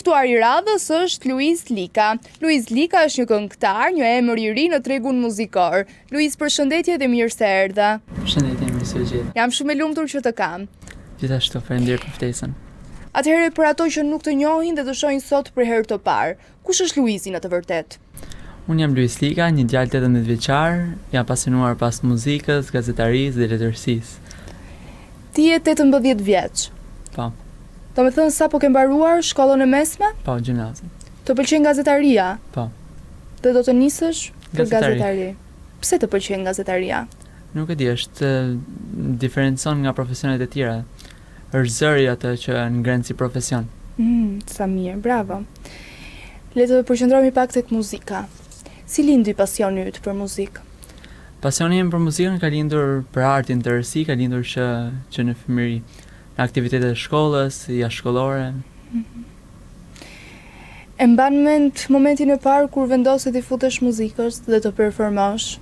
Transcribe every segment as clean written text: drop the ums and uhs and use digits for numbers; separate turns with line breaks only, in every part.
ftuar i radhës është Luiz Lika. Luiz Lika është një këngëtar, një emër i ri në tregun muzikor. Luiz, përshëndetje dhe mirë se erdha.
Përshëndetje, mirë se u gjeta.
Jam shumë e lumtur që të kam.
Gjithashtu, faleminderit për ftesën.
Atëherë për ato që nuk të njohin dhe të shohin sot për herë të parë, kush është Luizi në të vërtet?
Unë jam Luiz Lika, një djalë 18 vjeçar, jam pasionuar pas muzikës, gazetarisë dhe letërsisë.
Ti je 18 vjeç.
Po.
Do me thënë sa po ke mbaruar shkollën e mesme?
Po, gjimnazin.
Të pëlqen gazetaria?
Po.
Dhe do të nisësh për
Gazetari.
gazetari? Pse të pëlqen gazetaria?
Nuk e di, është diferencon nga profesionet e tjera. Është zëri atë që ngren si profesion.
Sa mirë, bravo. Le të përqendrohemi pak tek muzika. Si lindi pasioni yt për muzikë?
Pasioni im për muzikën ka lindur për artin të rësi, ka lindur që në fëmijëri, në aktivitetet e shkollës, jashtë-shkollore.
E mban mend momentin e parë kur vendose të futesh muzikës dhe të performosh?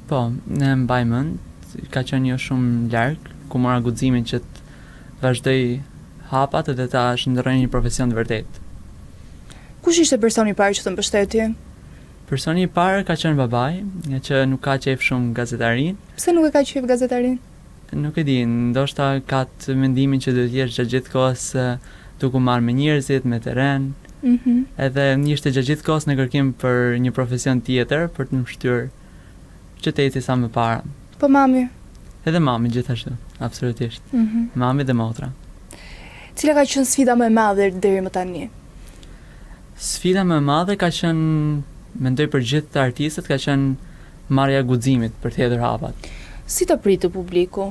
Po, ne mbaj mend, ka qenë jo shumë larg, ku mora guximin që të vazhdoj hapat dhe ta shndërroj një profesion të vërtet.
Kush ishte personi i parë që të mbështeti?
Personi i parë ka qenë babai, nga që nuk ka qef shumë gazetarin.
Pse nuk e ka qef gazetarin?
Nuk e di, ndoshta ka të mendimin që duhet jesh gjatë gjithë kohës duke marrë me njerëzit, me terren. Edhe ishte gjatë gjithë kohës në kërkim për një profesion tjetër, për të më shtyrë që të eci sa më para.
Po mami?
Edhe mami gjithashtu, absolutisht. Mami dhe motra.
Cila ka qenë sfida më e madhe deri më tani?
Sfida më e madhe ka qenë, mendoj për gjithë të artistët, ka qenë marrja guximit për të hedhur hapat.
Si të pritë publiku?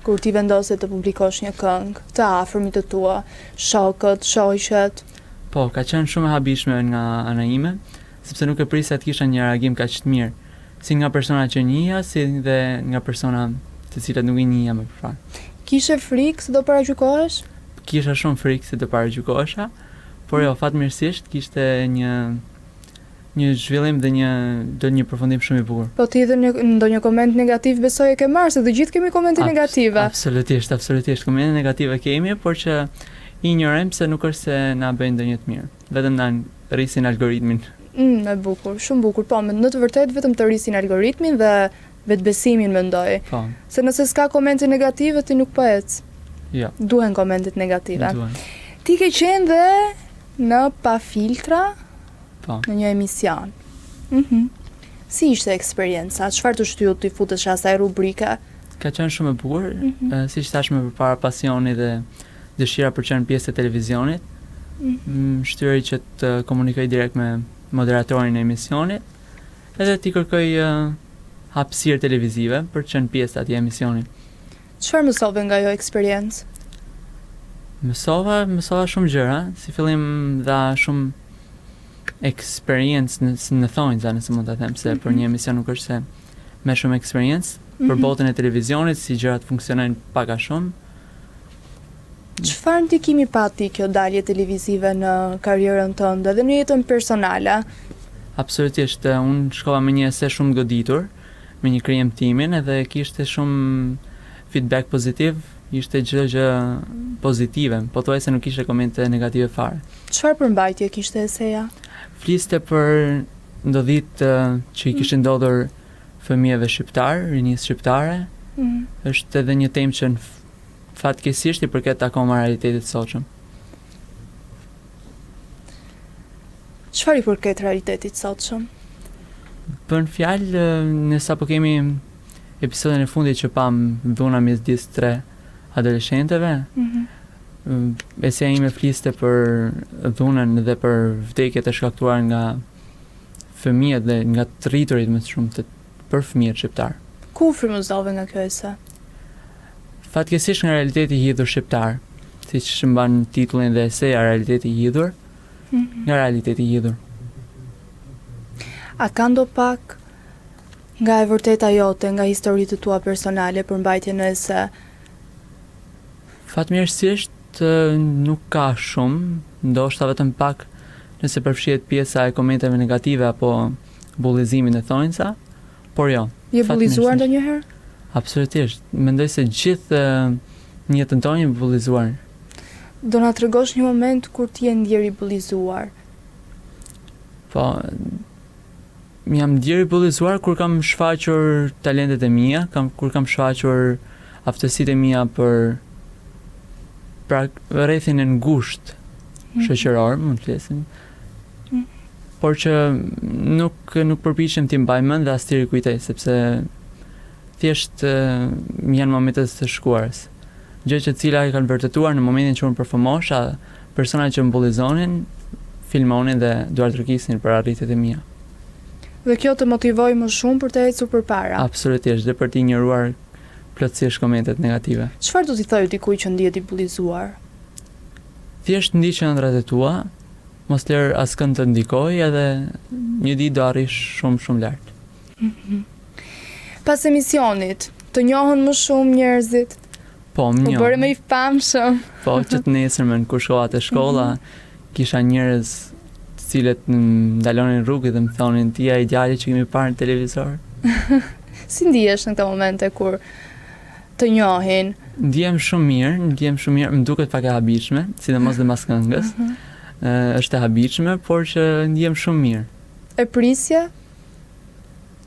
Kur ti vendose të publikosh një këngë, të afërmit të tua, shokët, shoqet?
Po, ka qenë shumë e habishme nga ana ime, sepse nuk e prisja të kisha një reagim kaq të mirë, si nga persona që njihja, si dhe nga persona të cilat nuk i njihja më përpara.
Kishe frikë se do paragjykohesh?
Kisha shumë frikë se do paragjykohesha, por jo, fatmirësisht kishte një zhvillim dhe një përfundim shumë i bukur.
Po ti edhe ndonjë koment negativ besoj e ke marrë, se të gjithë kemi komente negative.
Absolutisht, komente negative kemi, por që i njohim se nuk është se na bëjnë ndonjë të mirë. Vetëm na rrisin algoritmin.
E bukur, shumë bukur. Po, në të vërtetë vetëm të rrisin algoritmin dhe vetbesimin mendoj.
Po.
Se nëse s'ka komente negative ti nuk po ec.
Jo.
Duhen komentet negative.
Duhen.
Ti ke qenë dhe në Pa Filtra?
Po.
Në një emision. Si ishte eksperienca? Çfarë të shtyllë të futesh asaj rubrike?
Ka qenë shumë e bukur, siç thash më përpara, pasioni dhe dëshira për të qenë pjesë e televizionit. Shtyri që të komunikoj direkt me moderatorin e emisionit, edhe t'i kërkoj hapësirë televizive për të qenë pjesë të atij emisioni.
Çfarë mësove nga ajo eksperiencë?
Mësova shumë gjëra, si fillim dha shumë experience në thonjza, nëse mund ta them, se për një emision nuk është se me shumë experience, për botën e televizionit, si gjërat funksionojnë pak a shumë.
Çfarë ndikimi pati kjo dalje televizive në karrierën tënde dhe në jetën personale?
Absolutisht, unë shkova me një ese shumë goditur, me një krijem timin, edhe kishte shumë feedback pozitiv, ishte çdo gjë pozitive, pothuajse nuk kishte komente negative fare.
Çfarë përmbajtje kishte eseja?
Fliste për ndodhit që i kishin ndodhur fëmijëve shqiptar, rinisë shqiptare. Është edhe një temë që fatkeqësisht i përket akoma realitetit sotshëm.
Çfarë i përket realitetit sotshëm?
Bën fjalë ne sapo kemi episodin e fundit që pam dhuna midis 3 adoleshenteve. Eseja ime fliste për dhunën dhe për vdekjet e shkaktuar nga fëmijët dhe nga të rriturit më shumë për fëmijët shqiptar.
Ku frymëzove nga kjo ese?
Fatkeqësisht nga realiteti i hidhur shqiptar, siç mban titullin dhe eseja Realiteti i hidhur, nga realiteti i hidhur.
A ka ndo pak nga e vërteta jote, nga historitë tua personale për mbajtjen e ese?
Fatmirësisht nuk ka shumë, ndoshta vetëm pak nëse përfshihet pjesa e komenteve negative apo bullizimin e thonjza, por jo.
Je bullizuar ndonjëherë?
Absolutisht. Mendoj se gjithë në jetën tonë jemi bullizuar.
Do na tregosh një moment kur ti je ndjer i bullizuar?
Po, jam ndjer i bullizuar kur kam shfaqur talentet e mia, kur kam shfaqur aftësitë e mia për rrethin e ngushtë shoqëror, mund të flesim. Por që nuk përpiqem t'i mbaj mend dhe as t'i rikujtoj, sepse thjesht janë momentet të shkuarës. Gjë që cila i kanë vërtetuar në momentin që unë përfomosha, persona që më bullizonin, filmonin dhe duar tërkisnin për arritjet e mia.
Dhe kjo të motivoi më shumë për të ecur përpara.
Absolutisht, dhe për t'i ignoruar plotësisht komentet negative.
Çfarë do t'i thojë dikujt që ndihet i bullizuar?
Thjesht ndiq ëndrat e tua, mos lër askënd të ndikoj edhe një ditë do arrish shumë lart.
Pas emisionit, të njohën më shumë njerëzit?
Po, më
Po
njoh.
bëre më i famshëm.
Po, që të nesërmen kur shkova te shkolla, kisha njerëz të cilët më ndalonin rrugë dhe më thonin ti je ideali që kemi parë në televizor.
Si ndihesh në këto momente kur të njohin?
Ndihem shumë mirë, më duket pak e habitshme, sidomos dhe mas këngës. Është e habitshme, por që ndihem shumë mirë.
E prisje?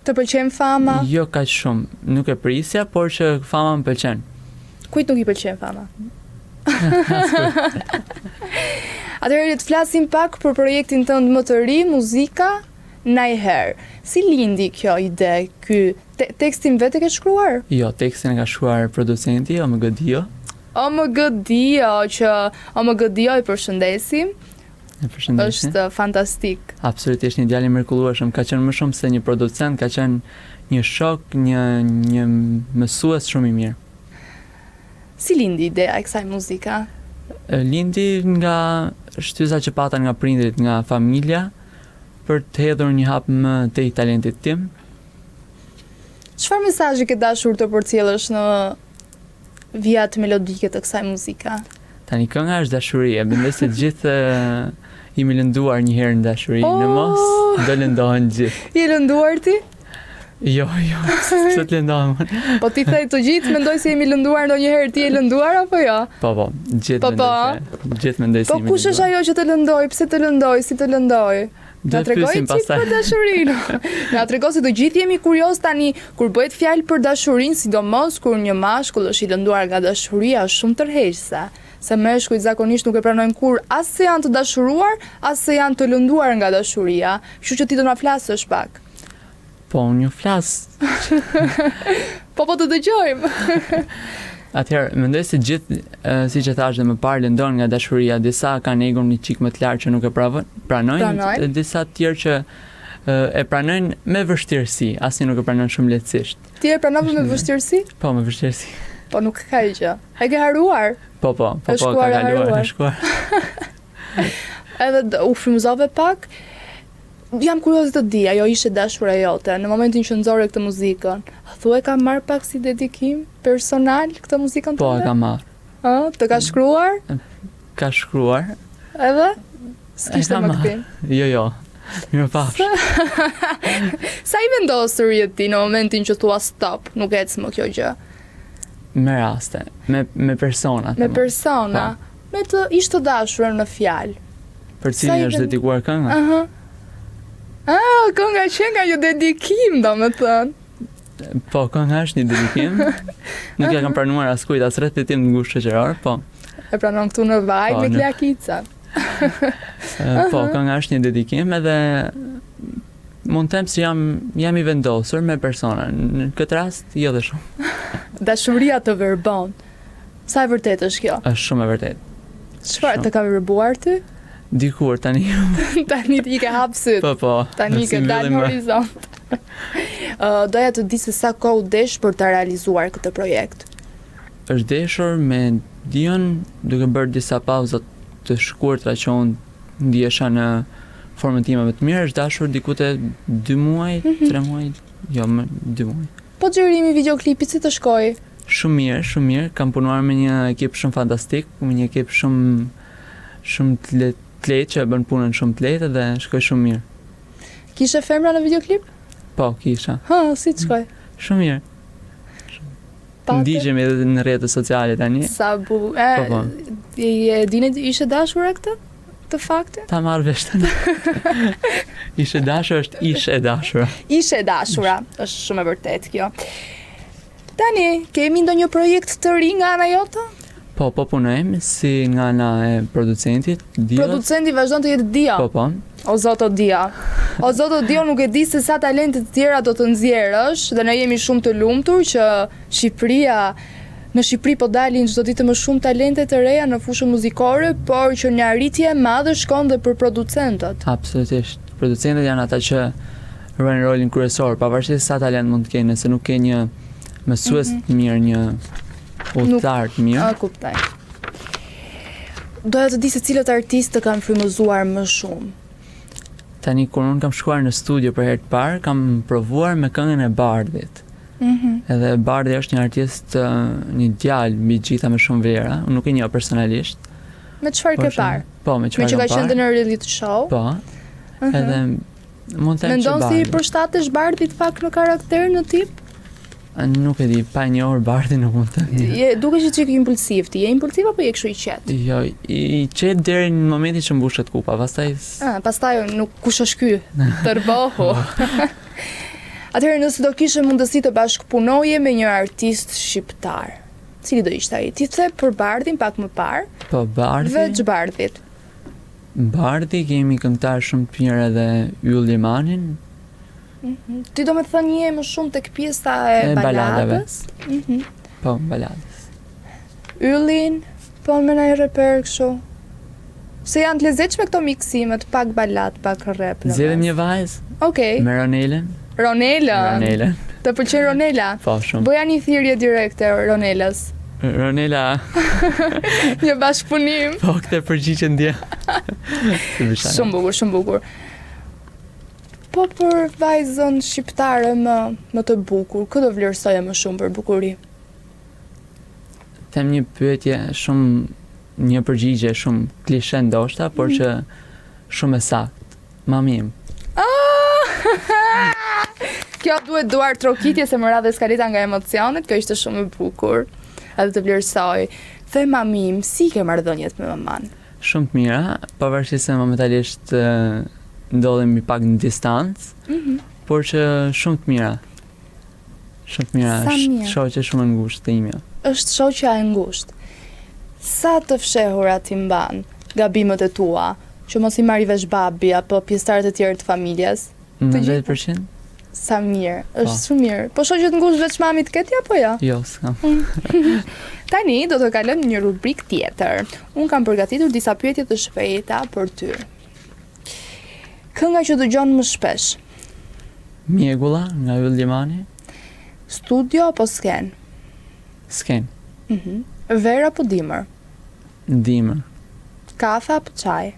Të pëlqen fama?
Jo kaq shumë, nuk e prisja, por që fama më pëlqen.
Kujt nuk i pëlqen fama? Atëherë të flasim pak për projektin tënd më të ri, muzika Najher. Si lindi kjo ide? Ky tekstin vetë e ke shkruar?
Jo, tekstin e ka shkruar producenti OMG Dio.
OMG Dio, që OMG Dio i përshëndesim.
E përshëndesim.
Është fantastik.
Absolutisht një djalë i mrekullueshëm, ka qenë më shumë se një producent, ka qenë një shok, një mësues shumë i mirë.
Si lindi ideja e kësaj muzika?
Lindi nga shtysa që pata nga prindrit, nga familja, për të hedhur një hap më tej talentit tim.
Çfarë mesazhi ke dashur të përcjellësh në vijat melodike të kësaj muzika?
Tani kënga është dashurie, mendoj se gjithë jemi lënduar një herë në dashuri, në mos do lëndohen gjithë.
Je lënduar ti?
Jo, se të lëndohem.
Po ti thej të gjithë mendoj se jemi lënduar ndonjëherë, ti je lënduar apo jo?
Po, gjithë mendoj se jemi
Po kush është ajo që të lëndoj? Pse të lëndoj? Si të lëndoj? Na tregoj ti për dashurinë. Na tregoj se të gjithë jemi kurioz tani kur bëhet fjalë për dashurinë, sidomos kur një mashkull është i lënduar nga dashuria, është shumë tërheqëse. Se meshkujt zakonisht nuk e pranojnë kur as se janë të dashuruar, as se janë të lënduar nga dashuria. Kështu që ti do na flasësh pak.
Po, unë ju flas.
Po të dëgjojmë.
Atëherë, mendoj se gjithë, siç e thash dhe më parë, lëndon nga dashuria, disa kanë egon një çik më të lartë që nuk e pranojnë, disa të tjerë që e pranojnë me vështirësi, asnjë nuk e pranon shumë lehtësisht.
Ti e pranove me vështirësi?
Po, me vështirësi.
Po nuk ka gjë. E ke haruar?
Po, ka kaluar.
Edhe u frymëzove pak? Jam kurioz të di, ajo ishte dashura jote, në momentin që nxore këtë muzikën, thua e ka marrë pak si dedikim personal këtë muzikën tënde?
Po, e ka marrë.
Të ka shkruar?
Ka shkruar.
Edhe? S'kishte më këpim?
Jo, mirë pash.
Sa i vendosur je ti në momentin që thua stop, nuk ec më kjo gjë?
Me raste, me persona.
Me persona? Me të ishte dashur në fjalë?
Për cilin është dedikuar kënga?
Kënga që nga një dedikim, do me thënë.
Po, kënga është një dedikim. Nuk ja kam pranuar askujt, as rreth tim të ngushtë shoqëror, po.
E pranon këtu në vaj me Kleakica.
Po, kënga është një dedikim edhe mund të them se jam i vendosur me persona. Në këtë rast, jo dhe shumë.
Dashuria të verbon. Sa e vërtet është kjo?
Është shumë e vërtet.
Çfarë të ka verbuar ty?
Dikur, tani.
Tani i ke hap syt.
Po.
Tani ke dalë në horizont. Doja të di se sa kohë desh për të realizuar këtë projekt.
Është deshur me Dion duke bërë disa pauza të shkurtra që unë ndjesha në formën time më të mirë, është dashur diku te 2 muaj, 3 muaj, jo më 2 muaj.
Po xhirimi i videoklipit si të shkoi?
Shumë mirë, kam punuar me një ekip shumë fantastik, me një ekip shumë të lehtë që bën punën shumë të lehtë dhe shkoi shumë mirë.
Kishe femra në videoklip?
Po, kisha.
Si të shkoi?
Shumë mirë. Ndiqemi edhe në rrjetet sociale tani.
Sa E dini ishe dashura këtë? Të faktin?
Ta marrë vesh tani. Ishe dashura është ishe dashura.
Ishe dashura, është shumë e vërtet kjo. Tani, kemi ndonjë projekt të ri nga ana jote?
Po punojmë si nga ana e producentit, Dio.
Producenti vazhdon të jetë Dio.
Po.
O Zoto Dio. O Zoto Dio, nuk e di se sa talente të tjera do të nxjerrësh dhe ne jemi shumë të lumtur që në Shqipëri po dalin çdo ditë më shumë talente të reja në fushën muzikore, por që një arritje e madhe shkon dhe për producentët.
Absolutisht. Producentët janë ata që ruajnë rolin kryesor, pavarësisht sa talent mund të kenë, nëse nuk ke një mësues të mirë, një udhëtar të mirë.
Kuptoj. Doja të di se cilët artistë të kanë frymëzuar më shumë.
Tani kur unë kam shkuar në studio për herë të parë, kam provuar me këngën e Bardhit. Edhe Bardhi është një artist, një djalë mbi gjitha me shumë vlera. Unë nuk e njoh personalisht.
Me çfarë ke parë?
Po, me çfarë
ka qenë në reality show?
Po. Edhe mund të them që
mendon si i përshtatesh Bardhit pak në karakter, në tip?
Nuk e di, pa njohur Bardhin nuk mund të.
Duke që çik impulsiv, ti je impulsiv apo je kështu i qetë?
Jo, i qetë deri në momentin që mbushet kupa, pastaj.
Pastaj nuk kush është ky? Tërbohu. Atëherë nëse do kishe mundësi të bashkëpunoje me një artist shqiptar, cili do ishte ai? Ti the për Bardhin pak më parë?
Po, Bardhi.
Veç Bardhit.
Bardhi kemi këngëtar shumë të mirë edhe Yll Limanin.
Ti do me thënë je më shumë tek pjesa e baladës?
Po, baladës.
Yllin, po me ndonjë reper kështu. Se janë të lezetshme këto miksimet, pak balad, pak rap.
Zgjedhim një vajzë.
Okej.
Me Ronelën.
Ronela. Të pëlqen Ronela?
Po, shumë.
Bëja një thirrje direkte Ronelës.
Ronela.
Një bashkëpunim.
Po, këtë përgjigje ndje.
Shumë bukur, shumë bukur. Po për vajzën shqiptare më të bukur, kë do vlerësoje më shumë për bukuri?
Them një pyetje një përgjigje shumë klishe ndoshta, por që shumë e saktë. Mamim.
Kjo duhet duar trokitje se më radhe skalita nga emocionet, kjo ishte shumë e bukur. Edhe të vlerësoj. The mamim, si ke marrëdhëniet me maman?
Shumë të mira, pavarësisht se momentalisht ndodhemi pak në distancë, por që shumë të mira. Shumë të mira, është shoqe shumë e ngushtë të imja.
Është shoqja e ngushtë. Sa të fshehura ti mban gabimet e tua, që mos i marri vesh babi apo pjesëtarët e tjerë të familjes?
90%?
Sa mirë, është shumë mirë. Po shoqë të ngushtë veç mamit këti apo jo?
Jo, s'kam.
Tani do të kalojmë në një rubrik tjetër. Unë kam përgatitur disa pyetje të shpejta për ty. Kënga që dëgjon më shpesh?
Mjegulla nga Yll Limani.
Studio apo sken?
Sken.
Ver apo dimër?
Dimër.
Kafe apo çaj?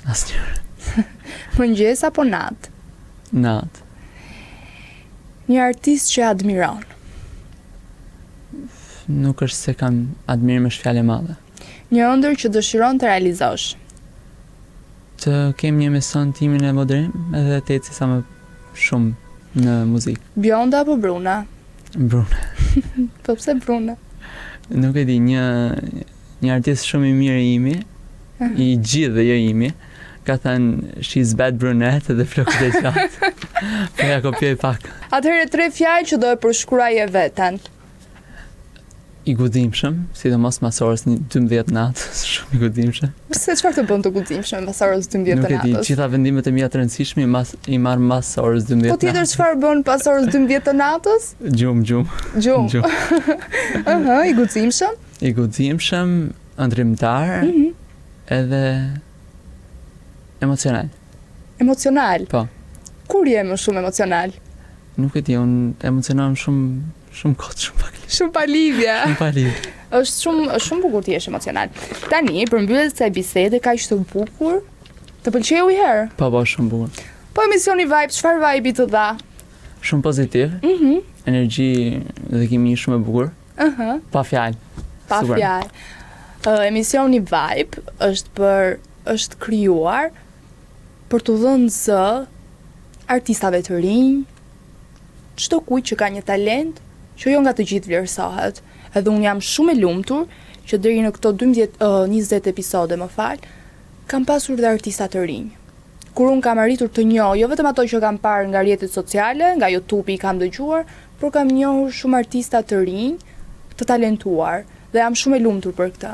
Asnjëherë.
Mëngjes apo natë?
Natë.
Një artist që admiron?
Nuk është se kam admirim është fjalë e madhe.
Një ëndër që dëshiron të realizosh?
Të kem një emision timin e modernim edhe të eci sa më shumë në muzikë.
Bjonda apo Bruna?
Bruna.
Po pse Bruna?
Nuk e di, një artist shumë i mirë i imi, i gjithë dhe jo imi, ka thënë she's bad brunette dhe flokët e gjatë. Po ja kopjoj pak.
Atëherë 3 fjalë që do e përshkruaje veten.
I gudimshëm, sidomos mas orës 12 natës, shumë i gudimshëm.
Pse çfarë të bën të gudimshëm pas orës 12 natës?
Nuk e di, gjitha vendimet e mia të rëndësishme i marr mas orës 12 natës.
Po tjetër çfarë bën pas orës 12 natës?
Gjumë.
I gudimshëm?
I gudimshëm, ëndrrimtar, edhe emocional.
Emocional?
Po.
Kur je më shumë emocional?
Nuk e di, unë emocional shumë kot, shumë pak.
Shumë pa lidhje.
Shumë pa lidhje.
Është shumë bukur të jesh emocional. Tani, për mbylljes së bisede kaq të bukur, të pëlqeu i herë?
Po, shumë bukur.
Po emisioni Vibe, çfarë vibe të dha?
Shumë pozitiv. Energji dhe kimi shumë e bukur. Pa fjalë.
Pa fjalë. Emisioni Vibe është krijuar për të dhënë zë artistave të rinj, çdo kujt që ka një talent që jo nga të gjithë vlerësohet. Edhe unë jam shumë e lumtur që deri në këto 20 episode, më fal, kam pasur dhe artista të rinj. Kur unë kam arritur të njoh, jo vetëm ato që kam parë nga rrjetet sociale, nga YouTube i kam dëgjuar, por kam njohur shumë artista të rinj, të talentuar, dhe jam shumë e lumtur për këtë.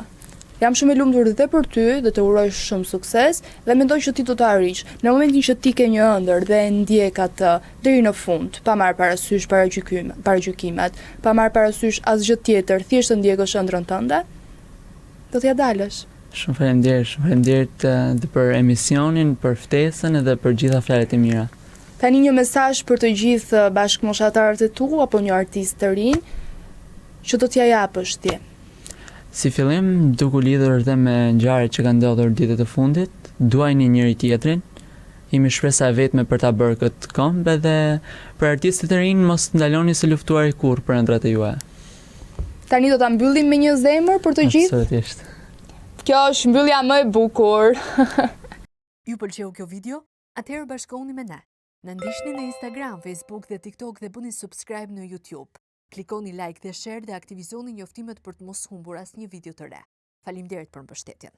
Jam shumë e lumtur dhe për ty dhe të uroj shumë sukses dhe mendoj që ti do të arrish. Në momentin që ti ke një ëndër dhe e ndjek atë deri në fund, pa marrë parasysh paragjykimet, pa marrë parasysh asgjë tjetër, thjesht të ndjekësh ëndrrën tënde, do t'ja dalësh.
Shumë faleminderit dhe për emisionin, për ftesën edhe për gjitha fjalët e mira.
Tani një mesazh për të gjithë bashkëmoshatarët e tu apo një artist të rinj që do t'ja japësh ti.
Si fillim, duke u lidhur dhe me ngjarjet që kanë ndodhur ditët e fundit, duajini njëri tjetrin. Jemi shpresa e vetme për ta bërë këtë këmbë dhe për artistët e rinj mos ndaloni se luftuari kurrë për ëndrat e juaja.
Tani do ta mbyllim me një zemër për të gjithë.
Absolutisht.
Kjo është mbyllja më e bukur.
Ju pëlqeu kjo video? Atëherë bashkohuni me ne. Na ndiqni në Instagram, Facebook dhe TikTok dhe bëni subscribe në YouTube. Klikoni like dhe share dhe aktivizoni njoftimet për të mos humbur asnjë video të re. Faleminderit për mbështetjen.